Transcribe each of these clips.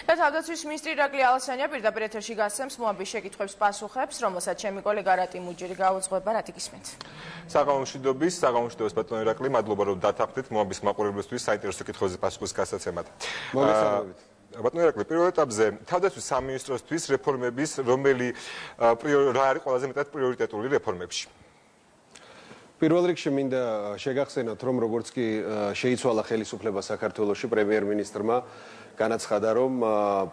და თავდაცვის მინისტრი ირაკლი ალასანია პირდაპირ ეთერში გასცემს მოამბის შეკითხვებს პასუხებს, რომელსაც ჩემი კოლეგა რატი მუჯირი გაუძღვება, რატი გისმენთ. საღამომშვიდობის ბატონო ირაკლი, მადლობა რომ დათანხმდით მოამბის მაყურებლისთვის საინტერესო კითხვებზე პასუხის გასაცემად. მოგესალმებით. ბატონო ირაკლი, პირველ ეტაპზე თავდაცვის სამინისტროსთვის რეფორმების რა არის ყველაზე მეტად პრიორიტეტული რეფორმებში? პირველ რიგში მინდა შეგახსენოთ, რომ როგორც კი შეიცვალა ხელისუფლება საქართველოში პრემიერ-მინისტრმა განაცხადა, რომ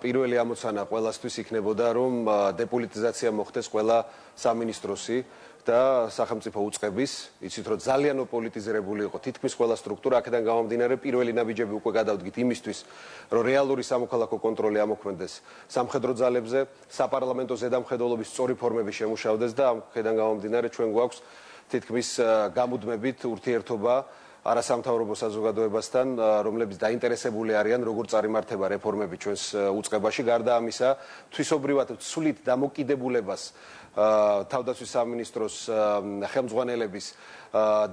პირველი ამოცანა ყველასთვის იქნებოდა, რომ დეპოლიტიზაცია მოხდეს ყველა სამინისტროსი და სახელმწიფო უწყების, იცით რომ ძალიან პოლიტიზირებული იყო თითქმის ყველა სტრუქტურა, აქედან გამომდინარე პირველი ნაბიჯები უკვე გადავდგით იმისთვის, რომ რეალური სამოქალაქო კონტროლი ამოქმედდეს სამხედრო ძალებზე, საპარლამენტო ზედამხედველობის სწორი ფორმები შემუშავდეს და აქედან გამომდინარე ჩვენ გვაქვს თითქმის გამუდმებით ურთიერთობა არასამთავრობო საზოგადოებასთან, რომლებიც დაინტერესებული არიან, როგორ წარიმართება რეფორმები ჩვენს უწყებაში. გარდა ამისა, თვისობრივად სულით დამოკიდებულებას თავდაცვის სამინისტროს ხელმძღვანელების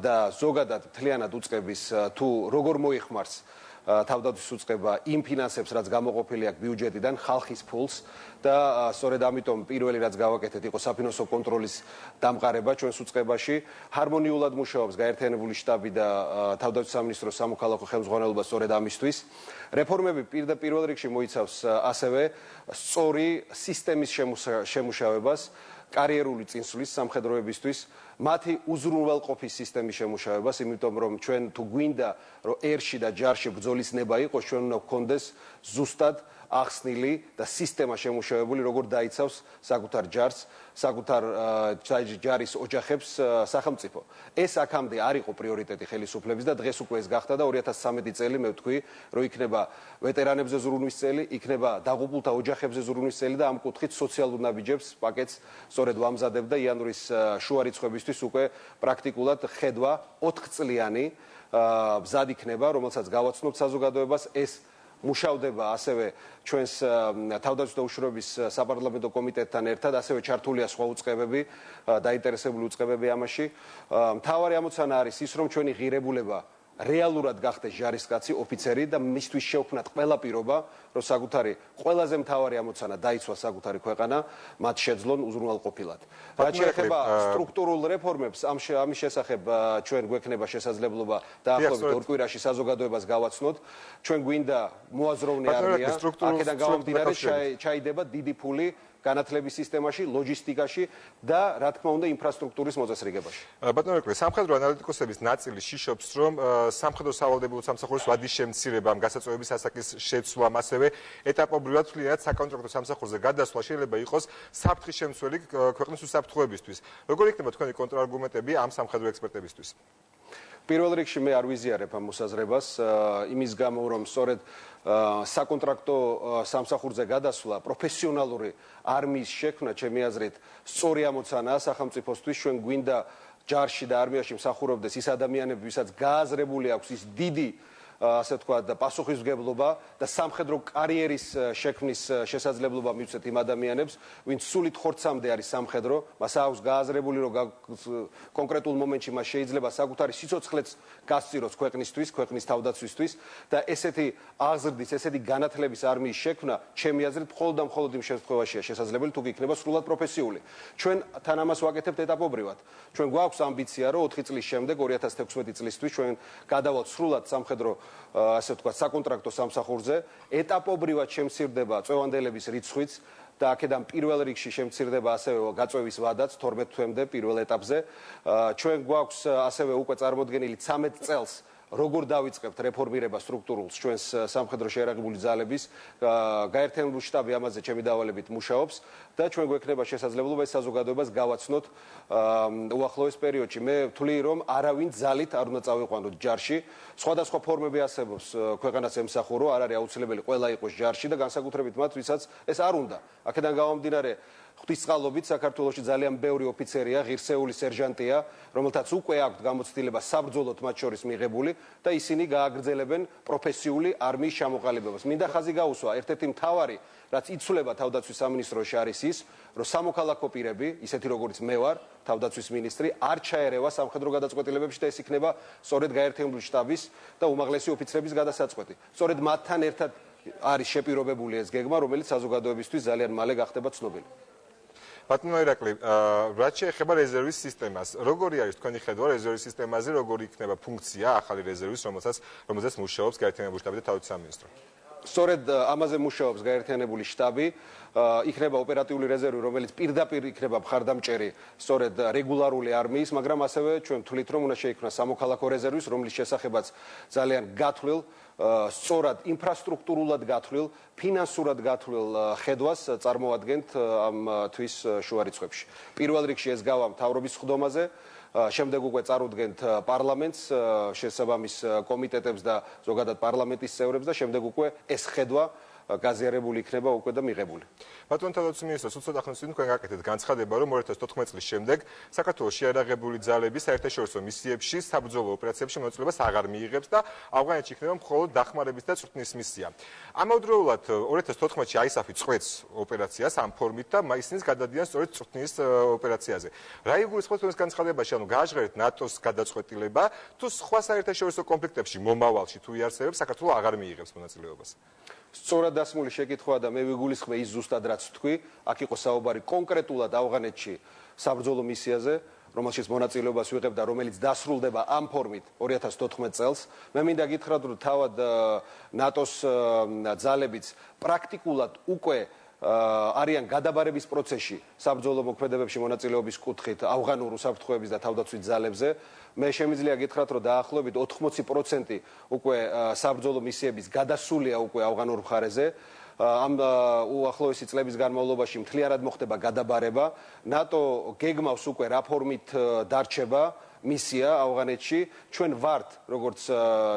და ზოგადად მთლიანად უწყების თუ როგორ მოიხმარს თავდაცვის უწყება იმ ფინანსებს, რაც გამოყოფილი აქვს ბიუჯეტიდან, ხალხის ფულს და სწორედ ამიტომ პირველი რაც გავაკეთეთ იყო საფინანსო კონტროლის დამყარება ჩვენს უწყებაში. ჰარმონიულად მუშაობს გაერთიანებული შტაბი და თავდაცვის სამინისტროს სამოქალაქო ხელმძღვანელობა სწორედ ამისთვის. რეფორმები პირველ რიგში მოიცავს ასევე სწორი სისტემის შემუშავებას, კარიერული წინსვლის სამხედროებისთვის, მათი უზრუნველყოფის სისტემის შემუშავებას, იმიტომ რომ ჩვენ თუ გვინდა რომ ერში და ჯარში ბრძოლის ნება იყოს, ჩვენ უნდა გქონდეს ზუსტად ახსნილი და სისტემა შემუშავებული, როგორ დაიცავს საკუთარ ჯარს, საკუთარ ჯარის ოჯახებს სახელმწიფო. ეს აქამდე არ იყო პრიორიტეტი ხელისუფლების და დღეს უკვე ეს გახდა და 2013 წელი მე ვთქვი, რომ იქნება ვეტერანებზე ზრუნვის წელი, იქნება დაღუპულთა ოჯახებზე ზრუნვის წელი და ამ კუთხით სოციალურ ნაბიჯებს პაკეტს სწორედ ვამზადებ და იანვრის შუა რიცხვებისთვის უკვე პრაქტიკულად ხედვა 4 წლიანი მზად იქნება, რომელსაც გავაცნობთ საზოგადოებას. ეს მუშავდება ასევე ჩვენს თავდაცვის და უშრობის საპარლამენტო კომიტეტთან ერთად, ასევე ჩართულია სხვა უწყებები, დაინტერესებული უწყებები ამაში. მთავარი ამოცანა არის ის, რომ ჩვენი ღირებულება რეალურად გახდეს ჯარისკაცი, ოფიცერი და მისთვის შევქმნათ ყველა პირობა, რომ საკუთარი ყველაზე მთავარი ამოცანა დაიცვას საკუთარი ქვეყანა, მათ შეძლონ უზრუნველყოფილად. რაც შეეხება სტრუქტურულ რეფორმებს, ამის შესახებ ჩვენ გვექნება შესაძლებლობა დაახლოებით 2 კვირაში საზოგადოებას გავაცნოთ. ჩვენ გვინდა მოაზროვნე არმია, აქედან გამომდინარე ჩაიდება დიდი ფული განათლების სისტემაში, ლოჯისტიკაში და რა თქმა უნდა ინფრასტრუქტურის მოწესრიგებაში. ბატონო ირაკლი, სამხედრო ანალიტიკოსების ნაწილი შიშობს, რომ სამხედრო სავალდებულო სამსახურის ვადის შემცირებამ, გასაწევების ასაკის შეცვლამ, ასევე ეტაპობრივად მთლიანად საკონტრაქტო სამსახურზე გადასვლა შეიძლება იყოს საფრთხის შემცველი ქვეყნის უსაფრთხოებისთვის. როგორ იქნება თქვენი კონტრარგუმენტები ამ სამხედრო ექსპერტებისთვის? პირველ რიგში მე არ ვიზიარებ ამ მოსაზრებას, იმის გამო რომ სწორედ საკონტრაქტო სამსახურზე გადასვლა, პროფესიონალური არმიის შექმნა, ჩემი აზრით, სწორი ამოცანაა სახელმწიფოსთვის. ჩვენ გვინდა ჯარში და არმიაში მსახურობდეს ის ადამიანები, ვისაც გააზრებული აქვს ის დიდი ასე ვთქვათ, პასუხისმგებლობა და სამხედრო კარიერის შექმნის შესაძლებლობა მივცეთ იმ ადამიანებს, ვინც სულით ხორცამდე არის სამხედრო, მას აქვს გააზრებული, რომ კონკრეტულ მომენტში მას შეიძლება საკუთარი სიცოცხლეც გასწიროს ქვეყნისთვის, ქვეყნის თავდაცვისთვის და ესეთი აღზრდის, ესეთი განათლების არმიის შექმნა, ჩემი აზრით, მხოლოდ და მხოლოდ იმ შემთხვევაშია შესაძლებელი, თუ იქნება სრულად პროფესიული. ჩვენ თან ამას ვაკეთებთ ეტაპობრივად. ჩვენ გვაქვს ამბიცია, რომ 4 წლის შემდეგ, 2016 წლისთვის ჩვენ გადავალთ სრულად სამხედრო ასე ვთქვათ, საკონტრაქტო სამსახურზე, ეტაპობრივად შემცირდება წევანდელების რიცხვიც და აქედან პირველ რიგში შემცირდება ასევე გაწევის ვადაც 12 თვემდე პირველ ეტაპზე. ჩვენ გვაქვს ასევე უკვე წარმოდგენილი 13 წელს როგორ დავიწყებთ რეფორმირება სტრუქტურულს ჩვენს სამხედრო შეიარაღებული ძალების, გაერთიანებული შტაბი ამაზე ჩემი დავალებით მუშაობს და ჩვენ გვექნება შესაძლებლობა ეს საზოგადოებას გავაცნოთ უახლოეს პერიოდში. მე ვთვლი, რომ არავინ ძალით არ უნდა წავიყვანოთ ჯარში. სხვადასხვა ფორმები არსებობს ქვეყანას ემსახურო, არ არის აუცილებელი ყველა იყოს ჯარში და განსაკუთრებით მათ, ვისაც ეს არ უნდა. აქედან გამომდინარე ღვთისწყალობით საქართველოში ძალიან ბევრი ოფიცერია, ღირსეული სერჟანტია, რომელთაც უკვე აქვთ გამოცდილება საბრძოლოდ მათ შორის მიღებული და ისინი გააგრძელებენ პროფესიული არმიის ჩამოყალიბებას. მინდა ხაზი გაუსვა, ერთ-ერთი მთავარი, რაც იცვლება თავდაცვის სამინისტროში არის ის, რომ სამოქალაქო პირები, ისეთი როგორც მე ვარ, თავდაცვის მინისტრი, არ ჩაერევა სამხედრო გადაწყვეტილებებში და ეს იქნება სწორედ გაერთიანებული შტაბის და უმაღლესი ოფიცრების გადასაწყვეტი. სწორედ მათთან ერთად არის შეპირობებული ეს გეგმა, რომელიც საზოგადოებისთვის ძალიან მალე გახდება ცნობილი. ბატონო ირაკლი, რაც შეეხება რეზერვის სისტემას, როგორი არის თქვენი ხედვა რეზერვის სისტემაზე, როგორი იქნება ფუნქცია ახალი რეზერვის, რომელზეც მუშაობს გაერთიანებული შტაბი და თავდაცვის სამინისტრო? სწორედ ამაზე მუშაობს გაერთიანებული შტაბი, იქნება ოპერატიული რეზერვი, რომელიც პირდაპირ იქნება მხარდამჭერი სწორედ რეგულარული არმიის, მაგრამ ასევე ჩვენ ვთვლით, რომ უნდა შეიქმნას სამოქალაქო რეზერვის, რომლის შესახებაც ძალიან გათვლილ, სწორად ინფრასტრუქტურულად გათვლილ, ფინანსურად გათვლილ ხედვას წარმოადგენთ ამ თვის შუა რიცხვებში. პირველ რიგში ეს გავა მთავრობის სხდომაზე, შემდეგ უკვე წარუდგენთ პარლამენტს, შესაბამის კომიტეტებს და ზოგადად პარლამენტის წევრებს და შემდეგ უკვე ეს ხედვა გაზიარებული იქნება უკვე და მიღებული. ბატონო თავდაცვის მინისტრს უცოდ ახლა თქვენ გაკეთეთ განცხადება, რომ 2014 წლის შემდეგ საქართველოს შეიარაღებული ძალები საერთაშორისო მისიებში, საბრძოლო ოპერაციებში მონაწილეობას აღარ მიიღებს და ავღანეთში იქნება მხოლოდ დახმარების და წვრთნის მისია. ამავდროულად 2014-ში აისაფი წყვეტს ოპერაციას ამ ფორმით და ისინიც გადადიან სწორედ წვრთნის ოპერაციაზე. რა იგულისხმება თქვენს განცხადებაში, ანუ გააჟღერეთ ნატოს გადაწყვეტილება, თუ სხვა საერთაშორისო კონფლიქტებში მომავალში თუ იარსებებს საქართველოს აღარ მიიღებს მონაწილეობას? სწორად დასმული შეკითხვაა და მე ვიგულისხმე ის ზუსტად რაც თქვი, აქ იყო საუბარი კონკრეტულად ავღანეთში საბრძოლო მისიაზე, რომელშიც მონაწილეობას ვიღებ და რომელიც დასრულდება ამ ფორმით 2014 წელს. მე მინდა გითხრათ, რომ თავად ნატოს ძალებიც პრაქტიკულად უკვე არიან გადაბარების პროცესში საბრძოლო მოქმედებებში მონაწილეობის კუთხით ავღანურ უსაფრთხოების და თავდაცვის ძალებზე. მე შემიძლია გითხრათ, რომ დაახლოებით 80% უკვე საბრძოლო მისიების გადასულია უკვე ავღანურ მხარეზე. ამ უახლოესი წლების განმავლობაში მთლიანად მოხდება გადაბარება. ნატო გეგმავს უკვე რა ფორმით დარჩება მისია ავღანეთში. ჩვენ ვართ როგორც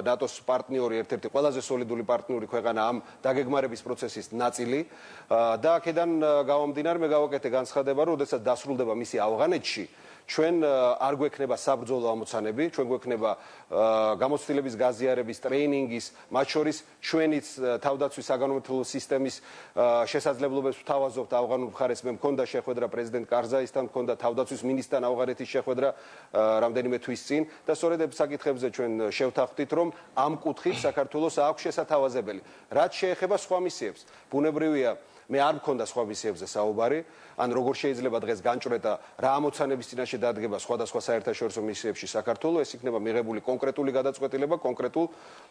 ნატოს პარტნიორი, ერთ-ერთი ყველაზე სოლიდური პარტნიორი ქვეყანა ამ დაგეგმარების პროცესის ნაწილი და აქედან გამომდინარე მე გავაკეთე განცხადება, რომ როდესაც დასრულდება მისია ავღანეთში, ჩვენ არ გვექნება საბრძოლო ამოცანები, ჩვენ გვექნება გამოცდილების გაზიარების, ტრეინინგის, მათ შორის ჩვენიც თავდაცვის საგანმანათლებლო სისტემის შესაძლებლობებს ვთავაზობთ ავღანურ მხარეს. მე მქონდა შეხვედრა პრეზიდენტ კარზაისთან, მქონდა თავდაცვის მინისტრთან ავღანეთის შეხვედრა რამდენიმე თვის წინ და სწორედ ამ საკითხებზე ჩვენ შევთანხმდით, რომ ამ კუთხით საქართველოს აქვს შესათავაზებელი. რაც შეეხება სხვა მისიებს, ბუნებრივია მე არ მქონდა სხვა მისიებზე საუბარი, ან როგორ შეიძლება დღეს განჭრედა რა ამოცანების წინაშე დადგება სხვადასხვა საერთაშორისო მისიებში საქართველოს, ეს იქნება მიღებული კონკრეტული გადაწყვეტილება კონკრეტულ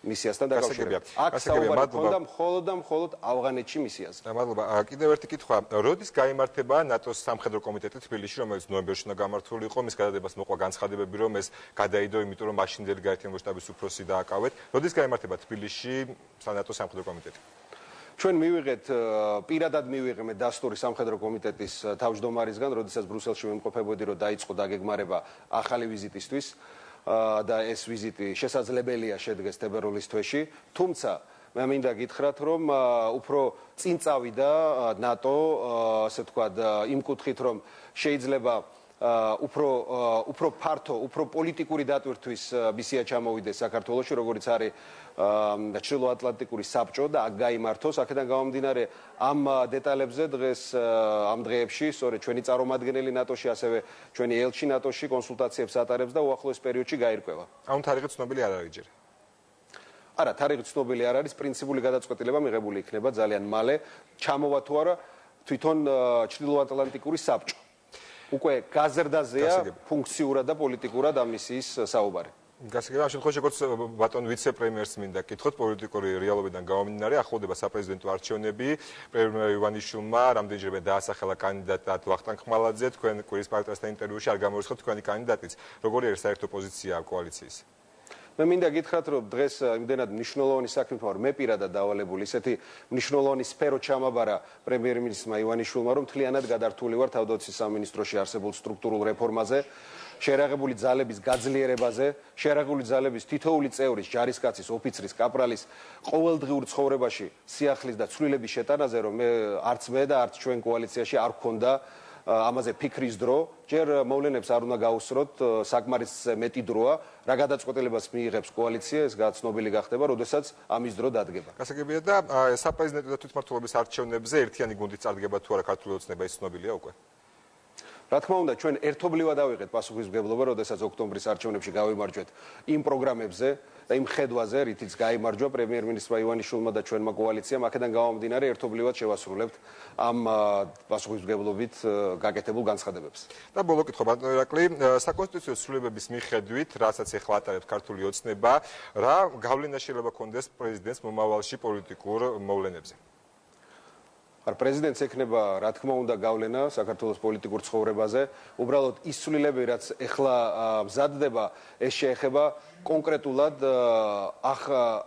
მისიასთან დაკავშირებით. აქ საუბარი მქონდა მხოლოდ და მხოლოდ ავღანეთში მისიაზე. მადლობა. კიდევ ერთი კითხვა. როდის გაიმართება ნატოს სამხედრო კომიტეტი თბილისში, რომელიც ნოემბერში უნდა გამართული იყო, მის გადადებას მოყვა განცხადებები, რომ ეს გადაიდო, იმიტომ რომ მაშინდელი გაერთიანებული შტაბის უფროსი დააკავეთ. როდის გაიმართება თბილისში ნატოს სამხედრო კომიტეტი? ჩვენ მივიღეთ პირადად მივიღე დასტური სამხედრო კომიტეტის თავმჯდომარისგან, როდესაც ბრუსელში ვიმყოფებოდი, რომ დაიწყო დაგეგმარება ახალი ვიზიტისთვის და ეს ვიზიტი შესაძლებელია შედგეს თებერვლის თვეში, თუმცა მე მინდა გითხრათ, რომ უფრო წინ წავიდა ნატო, ასე ვთქვათ, იმ კუთხით, რომ შეიძლება უფრო ფართო, უფრო პოლიტიკური დატვირთვის მისია ჩამოვიდეს საქართველოში, როგორც არის ჩრდილოატლანტიკური საბჭო და აქ გაიმართოს. აქედან გამომდინარე ამ დეტალებზე დღეს ამ დღეებში სწორედ ჩვენი წარმომადგენელი ნატოში, ასევე ჩვენი ელჩი ნატოში კონსულტაციებს ატარებს და უახლოეს პერიოდში გაირკვევა. ამ თარიღი ცნობილი არ არის ჯერ. არა, თარიღი ცნობილი არ არის, პრინციპული გადაწყვეტილება მიღებული იქნება ძალიან მალე, ჩამოვა თუ არა თვითონ ჩრდილოატლანტიკური საბჭო. უკვე გაზრდაზეა ფუნქციურად და პოლიტიკურად ამ მისიის საუბარი. გასაგებია, ამ შემთხვევაში როგორც ბატონ ვიცე-პრემიერს მინდა კითხოთ, პოლიტიკური რეალობიდან გამომდინარე, ახლოვდება საპრეზიდენტო არჩევნები, პრემიერ ივანიშვილმა რამდენჯერმე დაასახელა კანდიდატად ვახტანგ ხმალაძე, თქვენ კვირის პარტიასთან ინტერვიუში არ გამორიცხოთ თქვენი კანდიდატიც. როგორი არის საერთო პოზიცია კოალიციის? მე მინდა გითხრათ, რომ დღეს იმდენად მნიშვნელოვანი საქმით ვარ მე პირადად დავალებული, ისეთი მნიშვნელოვანი სფერო ჩამაბარა პრემიერ-მინისტრმა ივანიშვილმა, რომ მთლიანად გადართული ვარ თავდაცვის სამინისტროში არსებულ სტრუქტურულ რეფორმაზე, შეიარაღებული ძალების გაძლიერებაზე, შეიარაღებული ძალების თითოეული წევრის, ჯარისკაცის, ოფიცრის, კაპრალის ყოველდღიურ ცხოვრებაში სიახლის და ცვლილების შეტანაზე, რომ არც მე და არც ჩვენ კოალიციაში არ გქონდა ამაზე ფიქრის დრო, ჯერ მოვლენებს არ უნდა გაუსწროთ, საკმარისზე მეტი დროა, რა გადაწყვეტილებას მიიღებს კოალიცია, ეს გაცნობილი გახდება, როდესაც ამის დრო დადგება. გასაგებია და საპრეზიდენტო და თვითმმართველობის არჩევნებზე ერთიანი გუნდით წარდგება თუ არა ქართული ოცნება, ის ცნობილია უკვე? რა თქმა უნდა, ჩვენ ერთობლივად ავიღეთ პასუხისმგებლობა, როდესაც ოქტომბრის არჩევნებში გავიმარჯვეთ იმ პროგრამებზე და იმ ხედვაზე, რითიც გაიმარჯვა პრემიერ-მინისტრმა ივანიშვილმა და ჩვენმა კოალიციამ, აქედან გამომდინარე ერთობლივად შევასრულებთ ამ პასუხისმგებლობით გაკეთებულ განცხადებებს. და ბოლო კითხვა, ბატონო ირაკლი, საკონსტიტუციო ცვლილებების მიხედვით, რასაც ახლა ატარებს ქართული ოცნება, რა გავლენა შეიძლება კონდეს პრეზიდენტს მომავალში პოლიტიკურ მოვლენებზე? პრეზიდენტს ექნება, რა თქმა უნდა, გავლენა საქართველოს პოლიტიკურ ცხოვრებაზე. უბრალოდ ის ცვლილებები, რაც ახლა მზადდება, ეს შეეხება კონკრეტულად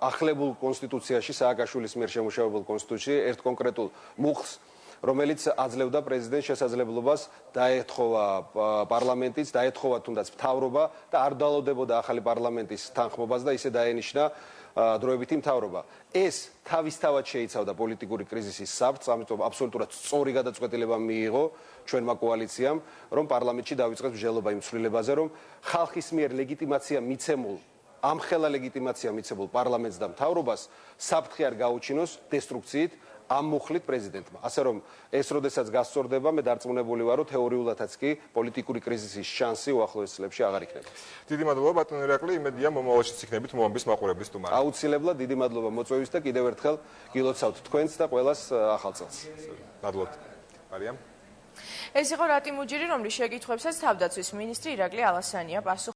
ახლებულ კონსტიტუციაში, სააკაშვილის მიერ შემუშავებულ კონსტიტუციაში, ერთ კონკრეტულ მუხლს, რომელიც აძლევდა პრეზიდენტს შესაძლებლობას დაეთხოვა პარლამენტიც, დაეთხოვა თუნდაც მთავრობა და არ დალოდებოდა ახალი პარლამენტის თანხმობას და ისე დაენიშნა დროებითი მთავრობა. ეს თავისთავად შეიცავდა პოლიტიკური კრიზისის საფრთხეს, ამიტომ აბსოლუტურად სწორი გადაწყვეტილება მიიღო ჩვენმა კოალიციამ, რომ პარლამენტში დავიწყეს მსჯელობა იმ ცვლილებაზე, რომ ხალხის მიერ ლეგიტიმაცია მიცემულ, ამხელა ლეგიტიმაცია მიცემულ პარლამენტს და მთავრობას საფრთხე არ გაუჩინოს დესტრუქციით ამ მუხლით პრეზიდენტმა. ასე რომ ეს როდესაც გასწორდება, მე დარწმუნებული ვარ, რომ თეორიულადაც კი პოლიტიკური კრიზისის შანსი უახლოეს წლებში აღარ იქნება. დიდი მადლობა ბატონო ირაკლი, იმედია მომავალშიც იქნებით მომავლის მაყურებლის სტუმარი. აუცილებლად დიდი მადლობა მოწვევის და კიდევ ერთხელ გილოცავთ თქვენს და ყველას ახალ წელს. მადლობთ. მარიამ. ეს იყო რატი მუჯირი, რომლის შეკითხვებსაც თავდაცვის მინისტრი ირაკლი ალასანია პასუხობდა.